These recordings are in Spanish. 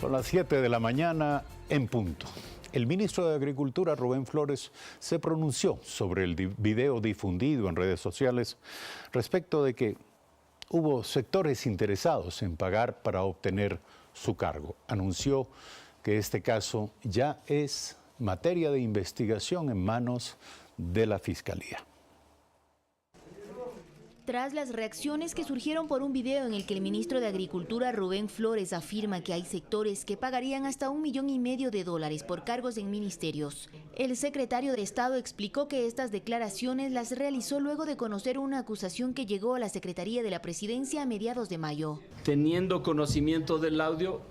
Son las 7 de la mañana en punto. El ministro de Agricultura, Rubén Flores, se pronunció sobre el video difundido en redes sociales respecto de que hubo sectores interesados en pagar para obtener su cargo. Anunció que este caso ya es materia de investigación en manos de la Fiscalía. Tras las reacciones que surgieron por un video en el que el ministro de Agricultura, Rubén Flores, afirma que hay sectores que pagarían hasta $1,5 millones por cargos en ministerios, el secretario de Estado explicó que estas declaraciones las realizó luego de conocer una acusación que llegó a la Secretaría de la Presidencia a mediados de mayo. Teniendo conocimiento del audio,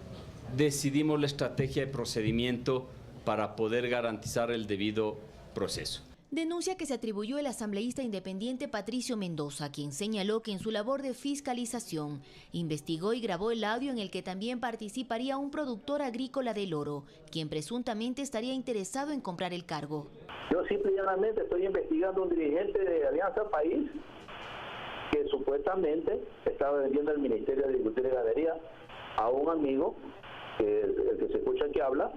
decidimos la estrategia de procedimiento para poder garantizar el debido proceso. Denuncia que se atribuyó el asambleísta independiente Patricio Mendoza, quien señaló que en su labor de fiscalización investigó y grabó el audio en el que también participaría un productor agrícola del Oro, quien presuntamente estaría interesado en comprar el cargo. Yo simple y llanamente estoy investigando a un dirigente de Alianza País que supuestamente estaba vendiendo el Ministerio de Agricultura y Ganadería a un amigo, el que se escucha que habla,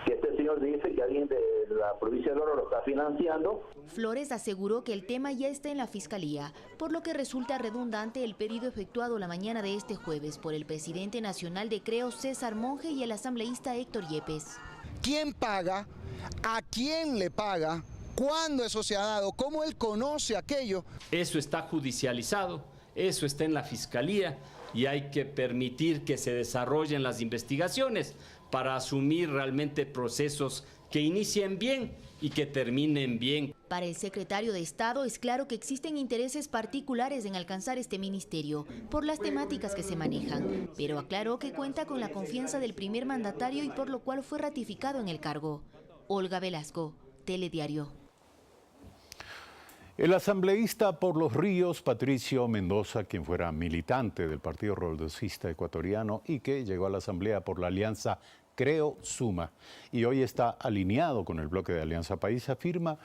que este señor dice que alguien de la provincia del Oro lo está financiando. Flores aseguró que el tema ya está en la Fiscalía, por lo que resulta redundante el pedido efectuado la mañana de este jueves por el presidente nacional de Creo, César Monge, y el asambleísta Héctor Yepes. ¿Quién paga? ¿A quién le paga? ¿Cuándo eso se ha dado? ¿Cómo él conoce aquello? Eso está judicializado, eso está en la Fiscalía y hay que permitir que se desarrollen las investigaciones para asumir realmente procesos que inicien bien y que terminen bien. Para el secretario de Estado es claro que existen intereses particulares en alcanzar este ministerio por las temáticas que se manejan, pero aclaró que cuenta con la confianza del primer mandatario y por lo cual fue ratificado en el cargo. Olga Velasco, Telediario. El asambleísta por Los Ríos, Patricio Mendoza, quien fuera militante del Partido Roldosista Ecuatoriano y que llegó a la Asamblea por la alianza Creo Suma y hoy está alineado con el bloque de Alianza País, afirma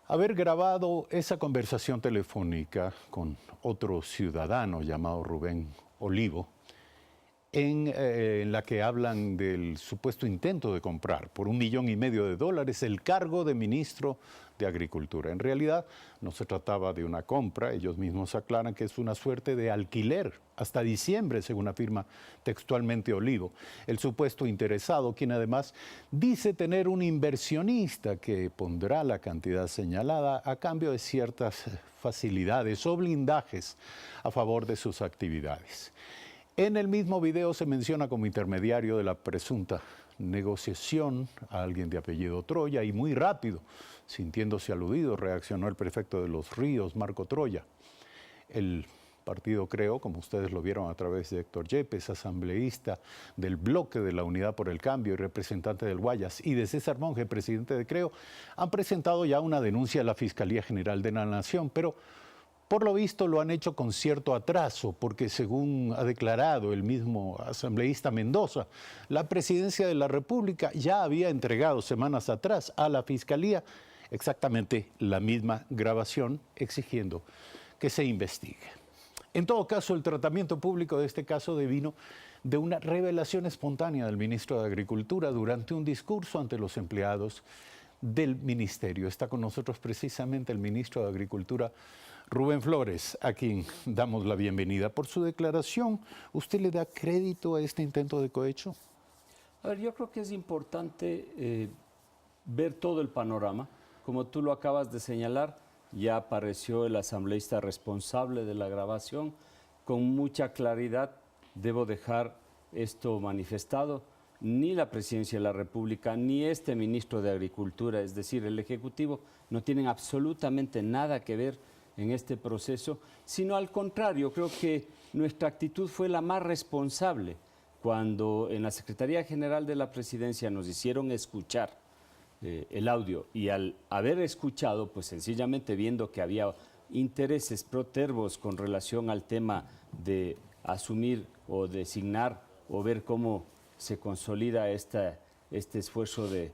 haber grabado esa conversación telefónica con otro ciudadano llamado Rubén Olivo, en la que hablan del supuesto intento de comprar por $1,5 millones el cargo de ministro de Agricultura. En realidad no se trataba de una compra, ellos mismos aclaran que es una suerte de alquiler hasta diciembre, según afirma textualmente Olivo, el supuesto interesado, quien además dice tener un inversionista que pondrá la cantidad señalada a cambio de ciertas facilidades o blindajes a favor de sus actividades. En el mismo video se menciona como intermediario de la presunta negociación a alguien de apellido Troya y muy rápido, sintiéndose aludido, reaccionó el prefecto de Los Ríos, Marco Troya. El partido Creo, como ustedes lo vieron a través de Héctor Yepes, asambleísta del bloque de la Unidad por el Cambio y representante del Guayas, y de César Monge, presidente de Creo, han presentado ya una denuncia a la Fiscalía General de la Nación, pero por lo visto lo han hecho con cierto atraso, porque según ha declarado el mismo asambleísta Mendoza, la Presidencia de la República ya había entregado semanas atrás a la Fiscalía exactamente la misma grabación exigiendo que se investigue. En todo caso, el tratamiento público de este caso devino de una revelación espontánea del ministro de Agricultura durante un discurso ante los empleados del ministerio. Está con nosotros precisamente el ministro de Agricultura, Rubén Flores, a quien damos la bienvenida. Por su declaración, ¿usted le da crédito a este intento de cohecho? A ver, yo creo que es importante ver todo el panorama. Como tú lo acabas de señalar, ya apareció el asambleísta responsable de la grabación. Con mucha claridad debo dejar esto manifestado. Ni la Presidencia de la República, ni este ministro de Agricultura, es decir, el Ejecutivo, no tienen absolutamente nada que ver en este proceso, sino al contrario, creo que nuestra actitud fue la más responsable cuando en la Secretaría General de la Presidencia nos hicieron escuchar el audio y al haber escuchado, pues sencillamente viendo que había intereses protervos con relación al tema de asumir o designar o ver cómo se consolida este esfuerzo de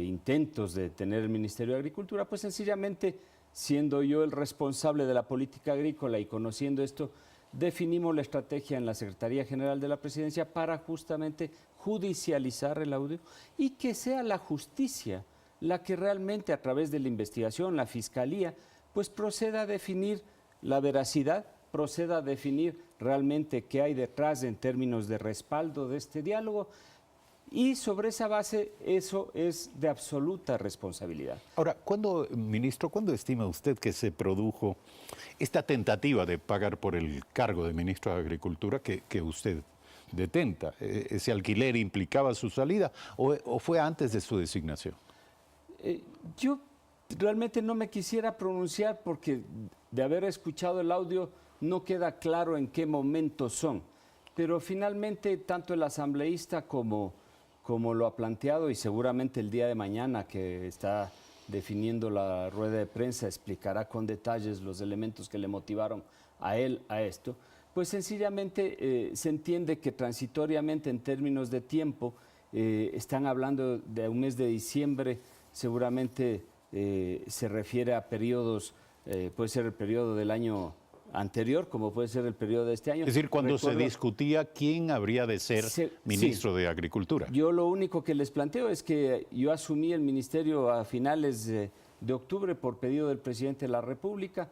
intentos de tener el Ministerio de Agricultura, pues sencillamente, siendo yo el responsable de la política agrícola y conociendo esto, definimos la estrategia en la Secretaría General de la Presidencia para justamente judicializar el audio y que sea la justicia la que realmente a través de la investigación, la Fiscalía, pues proceda a definir la veracidad, proceda a definir realmente qué hay detrás en términos de respaldo de este diálogo y sobre esa base eso es de absoluta responsabilidad. Ahora, ministro, ¿cuándo estima usted que se produjo esta tentativa de pagar por el cargo de ministro de Agricultura que usted detenta? ¿Ese alquiler implicaba su salida o fue antes de su designación? Yo realmente no me quisiera pronunciar porque de haber escuchado el audio no queda claro en qué momento son, pero finalmente tanto el asambleísta como lo ha planteado y seguramente el día de mañana que está definiendo la rueda de prensa explicará con detalles los elementos que le motivaron a él a esto, pues sencillamente se entiende que transitoriamente en términos de tiempo están hablando de un mes de diciembre, seguramente se refiere a periodos, puede ser el periodo del año anterior, como puede ser el periodo de este año. Es decir, cuando se discutía quién habría de ser ministro de Agricultura. Yo lo único que les planteo es que yo asumí el ministerio a finales de octubre por pedido del presidente de la República,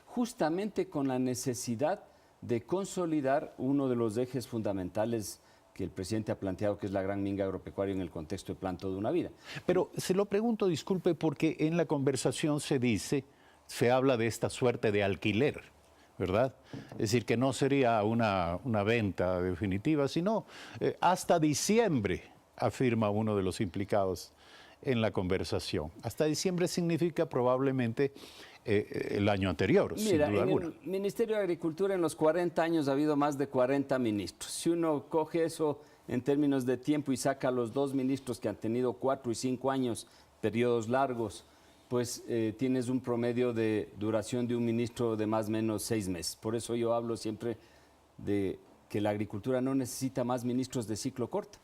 justamente con la necesidad de consolidar uno de los ejes fundamentales que el presidente ha planteado, que es la gran minga agropecuaria en el contexto de Plan Toda una Vida. Pero se lo pregunto, disculpe, porque en la conversación se habla de esta suerte de alquiler, ¿verdad? Es decir, que no sería una venta definitiva, sino hasta diciembre, afirma uno de los implicados en la conversación. Hasta diciembre significa probablemente el año anterior, sin duda alguna. En el Ministerio de Agricultura en los 40 años ha habido más de 40 ministros. Si uno coge eso en términos de tiempo y saca a los 2 ministros que han tenido 4 y 5 años, periodos largos, pues tienes un promedio de duración de un ministro de más o menos 6 meses. Por eso yo hablo siempre de que la agricultura no necesita más ministros de ciclo corto,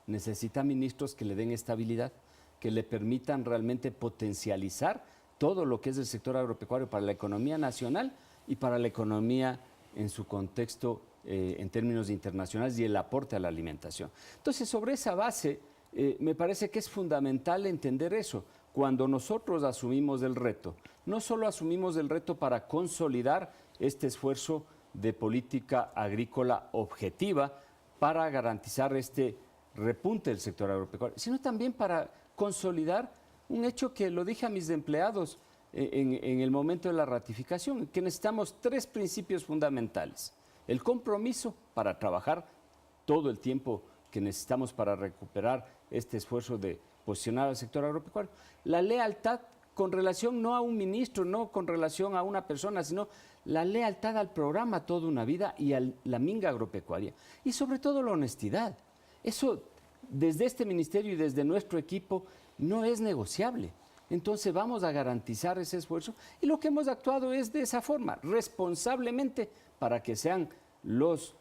necesita ministros que le den estabilidad, que le permitan realmente potencializar todo lo que es el sector agropecuario para la economía nacional y para la economía en su contexto en términos internacionales y el aporte a la alimentación. Entonces, sobre esa base, me parece que es fundamental entender eso. Cuando nosotros asumimos el reto, no solo asumimos el reto para consolidar este esfuerzo de política agrícola objetiva para garantizar este repunte del sector agropecuario, sino también para consolidar un hecho que lo dije a mis empleados en el momento de la ratificación, que necesitamos 3 principios fundamentales. El compromiso para trabajar todo el tiempo que necesitamos para recuperar este esfuerzo de posicionar al sector agropecuario. La lealtad con relación no a un ministro, no con relación a una persona, sino la lealtad al programa Toda una Vida y a la minga agropecuaria. Y sobre todo la honestidad. Eso desde este ministerio y desde nuestro equipo no es negociable. Entonces vamos a garantizar ese esfuerzo y lo que hemos actuado es de esa forma, responsablemente, para que sean los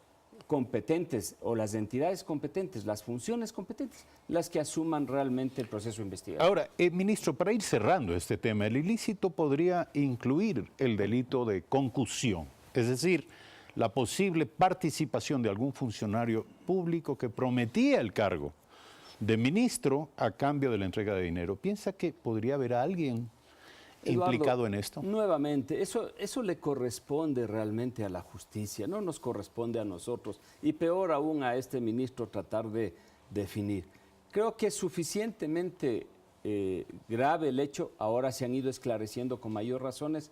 competentes o las entidades competentes, las funciones competentes, las que asuman realmente el proceso investigativo. Ahora, ministro, para ir cerrando este tema, el ilícito podría incluir el delito de concusión, es decir, la posible participación de algún funcionario público que prometía el cargo de ministro a cambio de la entrega de dinero. ¿Piensa que podría haber alguien implicado en esto? Nuevamente, eso le corresponde realmente a la justicia, no nos corresponde a nosotros y peor aún a este ministro tratar de definir. Creo que es suficientemente grave el hecho, ahora se han ido esclareciendo con mayor razones.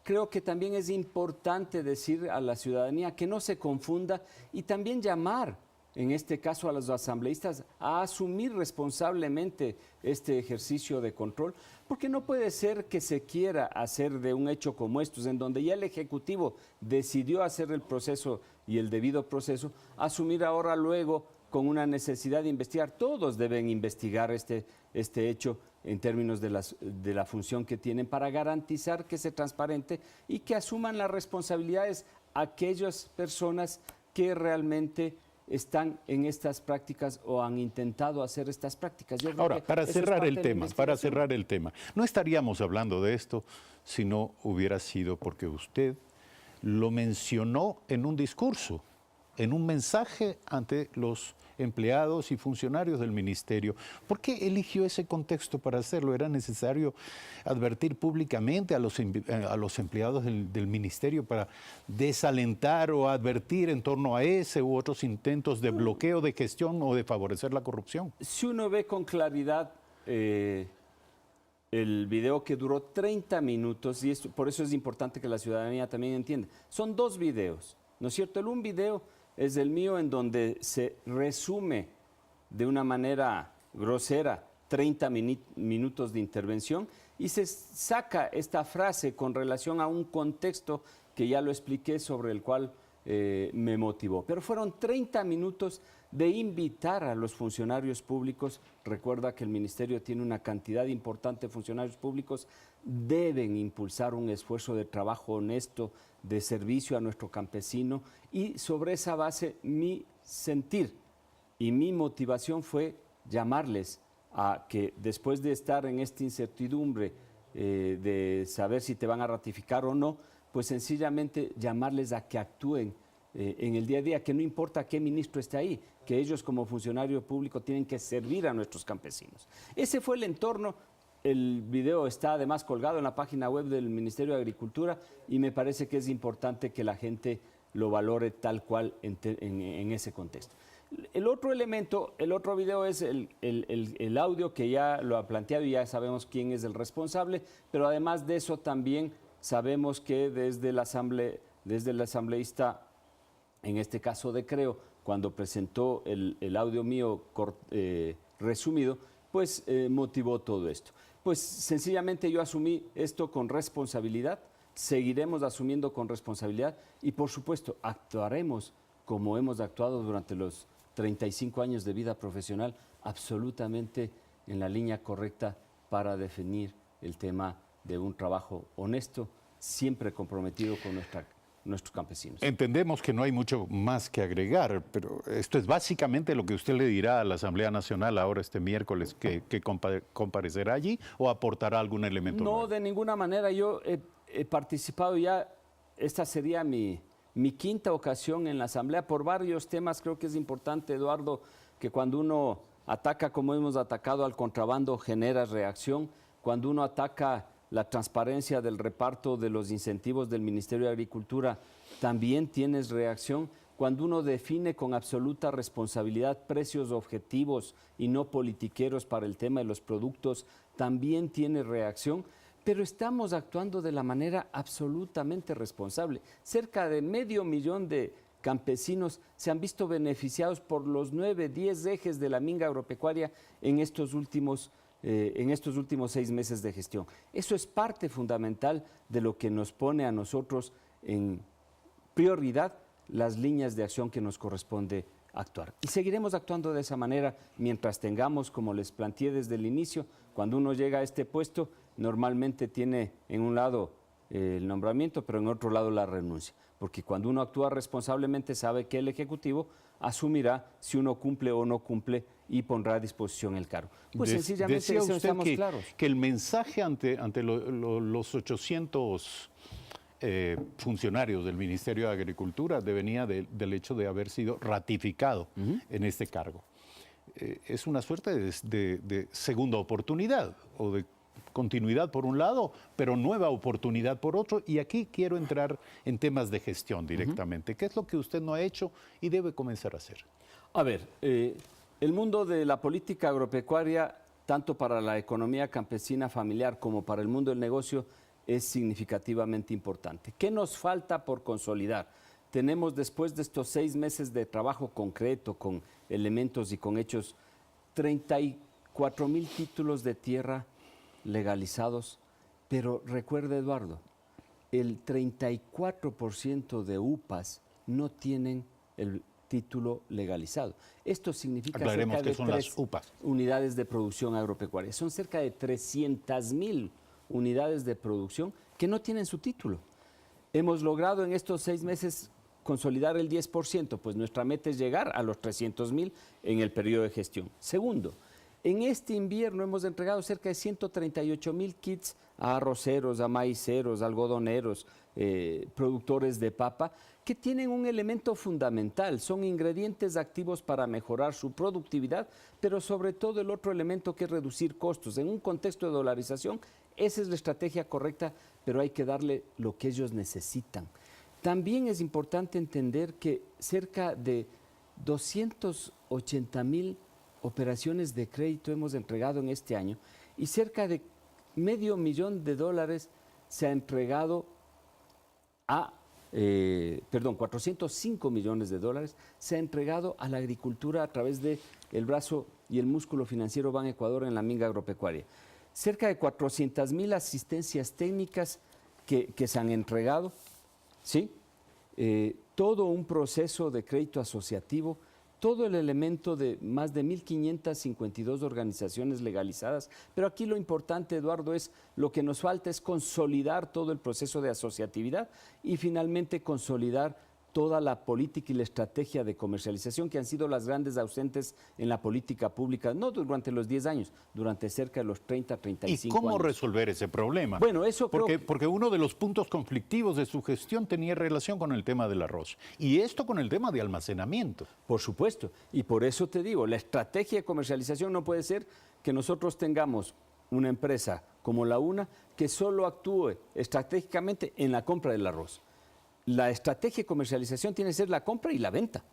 Creo que también es importante decir a la ciudadanía que no se confunda y también llamar, en este caso a los asambleístas, a asumir responsablemente este ejercicio de control, porque no puede ser que se quiera hacer de un hecho como estos, en donde ya el Ejecutivo decidió hacer el proceso y el debido proceso, asumir ahora luego con una necesidad de investigar. Todos deben investigar este hecho en términos de la función que tienen para garantizar que sea transparente y que asuman las responsabilidades aquellas personas que realmente están en estas prácticas o han intentado hacer estas prácticas. Ahora, para cerrar el tema, no estaríamos hablando de esto si no hubiera sido porque usted lo mencionó en un discurso, en un mensaje ante los empleados y funcionarios del ministerio. ¿Por qué eligió ese contexto para hacerlo? ¿Era necesario advertir públicamente a los empleados del ministerio para desalentar o advertir en torno a ese u otros intentos de bloqueo de gestión o de favorecer la corrupción? Si uno ve con claridad el video, que duró 30 minutos, y por eso es importante que la ciudadanía también entienda, son 2 videos, ¿no es cierto? Un video es el mío, en donde se resume de una manera grosera 30 minutos de intervención y se saca esta frase con relación a un contexto que ya lo expliqué, sobre el cual me motivó. Pero fueron 30 minutos de invitar a los funcionarios públicos. Recuerda que el ministerio tiene una cantidad importante de funcionarios públicos, deben impulsar un esfuerzo de trabajo honesto, de servicio a nuestro campesino, y sobre esa base mi sentir y mi motivación fue llamarles a que, después de estar en esta incertidumbre de saber si te van a ratificar o no, pues sencillamente llamarles a que actúen en el día a día, que no importa qué ministro esté ahí, que ellos como funcionario público tienen que servir a nuestros campesinos. Ese fue el entorno. El video está además colgado en la página web del Ministerio de Agricultura, y me parece que es importante que la gente lo valore tal cual en ese contexto. El otro elemento, el otro video, es el audio, que ya lo ha planteado y ya sabemos quién es el responsable, pero además de eso también sabemos que desde el asambleísta, en este caso de Creo, cuando presentó el audio mío resumido, pues motivó todo esto. Pues sencillamente yo asumí esto con responsabilidad, seguiremos asumiendo con responsabilidad y, por supuesto, actuaremos como hemos actuado durante los 35 años de vida profesional, absolutamente en la línea correcta para definir el tema de un trabajo honesto, siempre comprometido con nuestros campesinos. Entendemos que no hay mucho más que agregar, pero esto es básicamente lo que usted le dirá a la Asamblea Nacional ahora este miércoles, que comparecerá allí, ¿o aportará algún elemento nuevo? No, de ninguna manera. Yo he participado ya, esta sería mi quinta ocasión en la Asamblea, por varios temas. Creo que es importante, Eduardo, que cuando uno ataca, como hemos atacado al contrabando, genera reacción. Cuando uno ataca la transparencia del reparto de los incentivos del Ministerio de Agricultura, también tienes reacción. Cuando uno define con absoluta responsabilidad precios objetivos y no politiqueros para el tema de los productos, también tiene reacción. Pero estamos actuando de la manera absolutamente responsable. Cerca de 500,000 de campesinos se han visto beneficiados por los 9, 10 ejes de la minga agropecuaria en estos últimos 6 meses de gestión. Eso es parte fundamental de lo que nos pone a nosotros en prioridad las líneas de acción que nos corresponde actuar. Y seguiremos actuando de esa manera mientras tengamos, como les planteé desde el inicio, cuando uno llega a este puesto, normalmente tiene en un lado el nombramiento, pero en otro lado la renuncia. Porque cuando uno actúa responsablemente, sabe que el Ejecutivo asumirá si uno cumple o no cumple y pondrá a disposición el cargo. Pues sencillamente decía eso, usted estamos claros. que el mensaje ante los 800 funcionarios del Ministerio de Agricultura devenía del hecho de haber sido ratificado en este cargo. Es una suerte de segunda oportunidad o de continuidad por un lado, pero nueva oportunidad por otro. Y aquí quiero entrar en temas de gestión directamente. ¿Qué es lo que usted no ha hecho y debe comenzar a hacer? A ver, el mundo de la política agropecuaria, tanto para la economía campesina familiar como para el mundo del negocio, es significativamente importante. ¿Qué nos falta por consolidar? Tenemos, después de estos 6 meses de trabajo concreto, con elementos y con hechos, 34,000 títulos de tierra legalizados, pero recuerda, Eduardo, el 34% de UPAs no tienen el título legalizado. Esto significa Aclaremos cerca de que son las UPAs. Unidades de producción agropecuaria. Son cerca de 300,000 unidades de producción que no tienen su título. Hemos logrado en estos 6 meses consolidar el 10%, pues nuestra meta es llegar a los 300,000 en el periodo de gestión. Segundo, en este invierno hemos entregado cerca de 138,000 kits a arroceros, a maiceros, algodoneros, productores de papa, que tienen un elemento fundamental, son ingredientes activos para mejorar su productividad, pero sobre todo el otro elemento que es reducir costos. En un contexto de dolarización, esa es la estrategia correcta, pero hay que darle lo que ellos necesitan. También es importante entender que cerca de 280,000 operaciones de crédito hemos entregado en este año y cerca de $500,000 se ha entregado a, 405 millones de dólares se ha entregado a la agricultura a través del brazo y el músculo financiero Ban Ecuador en la minga agropecuaria. Cerca de 400,000 asistencias técnicas que se han entregado, ¿sí? Todo un proceso de crédito asociativo, todo el elemento de más de 1.552 organizaciones legalizadas. Pero aquí lo importante, Eduardo, es lo que nos falta es consolidar todo el proceso de asociatividad y finalmente consolidar toda la política y la estrategia de comercialización que han sido las grandes ausentes en la política pública, no durante los 10 años, durante cerca de los 30, 35 años. ¿Y cómo resolver ese problema? Bueno, eso porque uno de los puntos conflictivos de su gestión tenía relación con el tema del arroz y esto con el tema de almacenamiento. Por supuesto, y por eso te digo, la estrategia de comercialización no puede ser que nosotros tengamos una empresa como la UNA que solo actúe estratégicamente en la compra del arroz. La estrategia de comercialización tiene que ser la compra y la venta.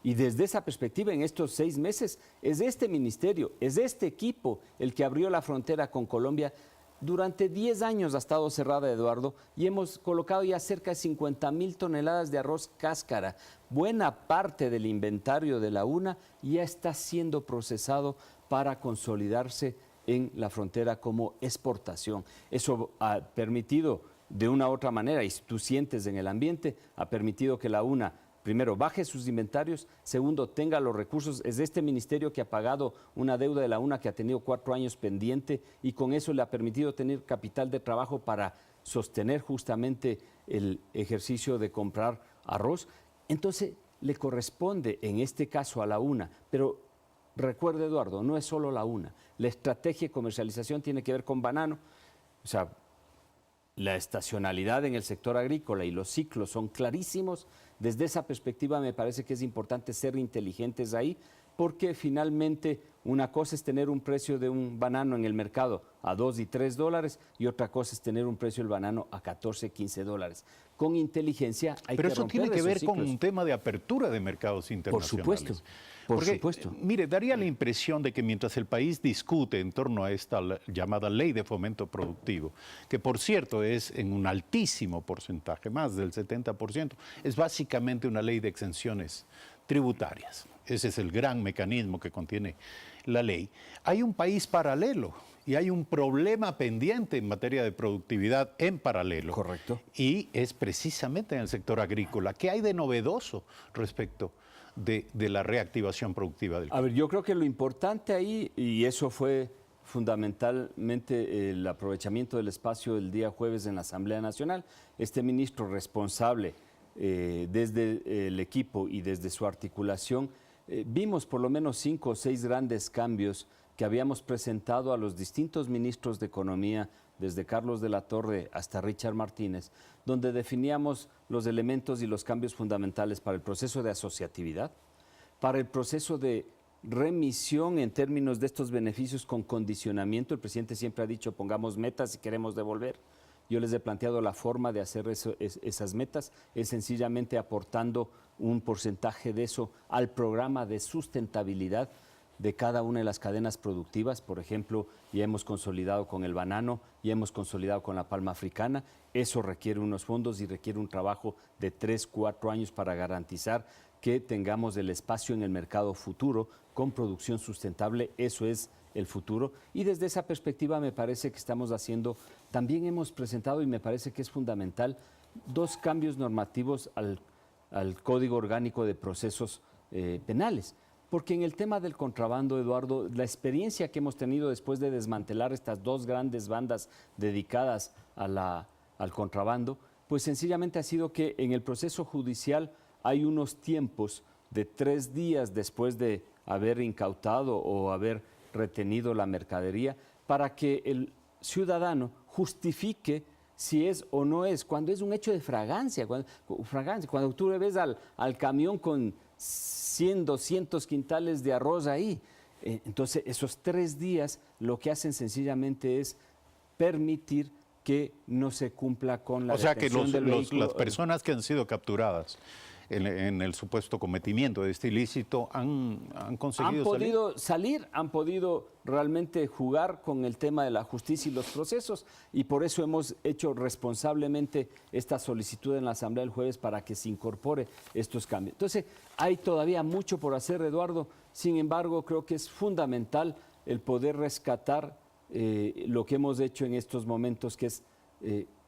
Y desde esa perspectiva, en estos 6 meses, es este ministerio, es este equipo el que abrió la frontera con Colombia. Durante 10 años ha estado cerrada, Eduardo, y hemos colocado ya cerca de 50,000 toneladas de arroz cáscara. Buena parte del inventario de la UNA ya está siendo procesado para consolidarse en la frontera como exportación. Eso ha permitido de una u otra manera, y tú sientes en el ambiente, ha permitido que la UNA, primero, baje sus inventarios, segundo, tenga los recursos. Es este ministerio que ha pagado una deuda de la UNA que ha tenido 4 años pendiente y con eso le ha permitido tener capital de trabajo para sostener justamente el ejercicio de comprar arroz. Entonces, le corresponde en este caso a la UNA, pero recuerde, Eduardo, no es solo la UNA. La estrategia de comercialización tiene que ver con banano, o sea, la estacionalidad en el sector agrícola y los ciclos son clarísimos. Desde esa perspectiva me parece que es importante ser inteligentes ahí, porque finalmente una cosa es tener un precio de un banano en el mercado a $2 y $3 y otra cosa es tener un precio del banano a $14, $15. Con inteligencia hay Pero que eso romper tiene que esos ver ciclos. con un tema de apertura de mercados internacionales. Por supuesto. Mire, daría la impresión de que mientras el país discute en torno a esta llamada ley de fomento productivo, que por cierto es en un altísimo porcentaje, más del 70%, es básicamente una ley de exenciones tributarias. Ese es el gran mecanismo que contiene la ley. Hay un país paralelo y hay un problema pendiente en materia de productividad en paralelo. Correcto. Y es precisamente en el sector agrícola. ¿Qué hay de novedoso respecto de la reactivación productiva del país? A ver, yo creo que lo importante ahí, y eso fue fundamentalmente el aprovechamiento del espacio el día jueves en la Asamblea Nacional, este ministro responsable desde el equipo y desde su articulación, vimos por lo menos 5 o 6 grandes cambios que habíamos presentado a los distintos ministros de Economía, desde Carlos de la Torre hasta Richard Martínez, donde definíamos los elementos y los cambios fundamentales para el proceso de asociatividad, para el proceso de remisión en términos de estos beneficios con condicionamiento. El presidente siempre ha dicho, pongamos metas si queremos devolver. Yo les he planteado la forma de hacer esas metas, es sencillamente aportando un porcentaje de eso al programa de sustentabilidad de cada una de las cadenas productivas. Por ejemplo, ya hemos consolidado con el banano, ya hemos consolidado con la palma africana. Eso requiere unos fondos y requiere un trabajo de 3, 4 años para garantizar que tengamos el espacio en el mercado futuro con producción sustentable. Eso es el futuro. Y desde esa perspectiva me parece que estamos haciendo, también hemos presentado, y me parece que es fundamental, 2 cambios normativos al Código Orgánico de Procesos Penales. Porque en el tema del contrabando, Eduardo, la experiencia que hemos tenido después de desmantelar estas 2 grandes bandas dedicadas al contrabando, pues sencillamente ha sido que en el proceso judicial hay unos tiempos de 3 días después de haber incautado o haber retenido la mercadería para que el ciudadano justifique si es o no es, cuando es un hecho de fragancia, cuando tú le ves al camión con 100, 200 quintales de arroz ahí. Entonces, esos 3 días lo que hacen sencillamente es permitir que no se cumpla con la detención del vehículo. Las personas que han sido capturadas en el supuesto cometimiento de este ilícito han conseguido salir, han podido realmente jugar con el tema de la justicia y los procesos, y por eso hemos hecho responsablemente esta solicitud en la Asamblea el jueves para que se incorpore estos cambios. Entonces, hay todavía mucho por hacer, Eduardo. Sin embargo, creo que es fundamental el poder rescatar lo que hemos hecho en estos momentos, que es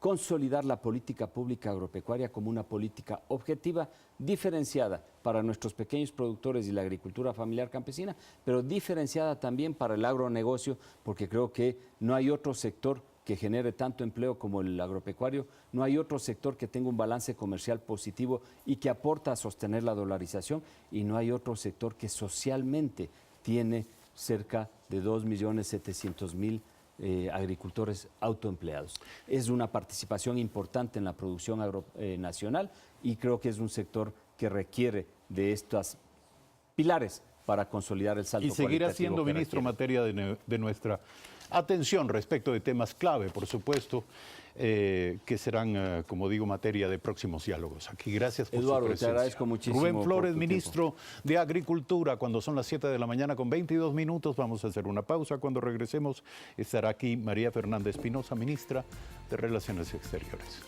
consolidar la política pública agropecuaria como una política objetiva, diferenciada para nuestros pequeños productores y la agricultura familiar campesina, pero diferenciada también para el agronegocio, porque creo que no hay otro sector que genere tanto empleo como el agropecuario, no hay otro sector que tenga un balance comercial positivo y que aporta a sostener la dolarización, y no hay otro sector que socialmente tiene cerca de 2.700.000 agricultores autoempleados. Es una participación importante en la producción nacional, y creo que es un sector que requiere de estos pilares para consolidar el salto cualitativo. Y seguirá siendo ministro materia de nuestra atención respecto de temas clave, por supuesto, que serán, como digo, materia de próximos diálogos aquí. Gracias por Eduardo, su presencia. te agradezco muchísimo. Rubén Flores, ministro de Agricultura. Cuando son las 7 de la mañana con 22 minutos, vamos a hacer una pausa. Cuando regresemos estará aquí María Fernanda Espinosa, ministra de Relaciones Exteriores.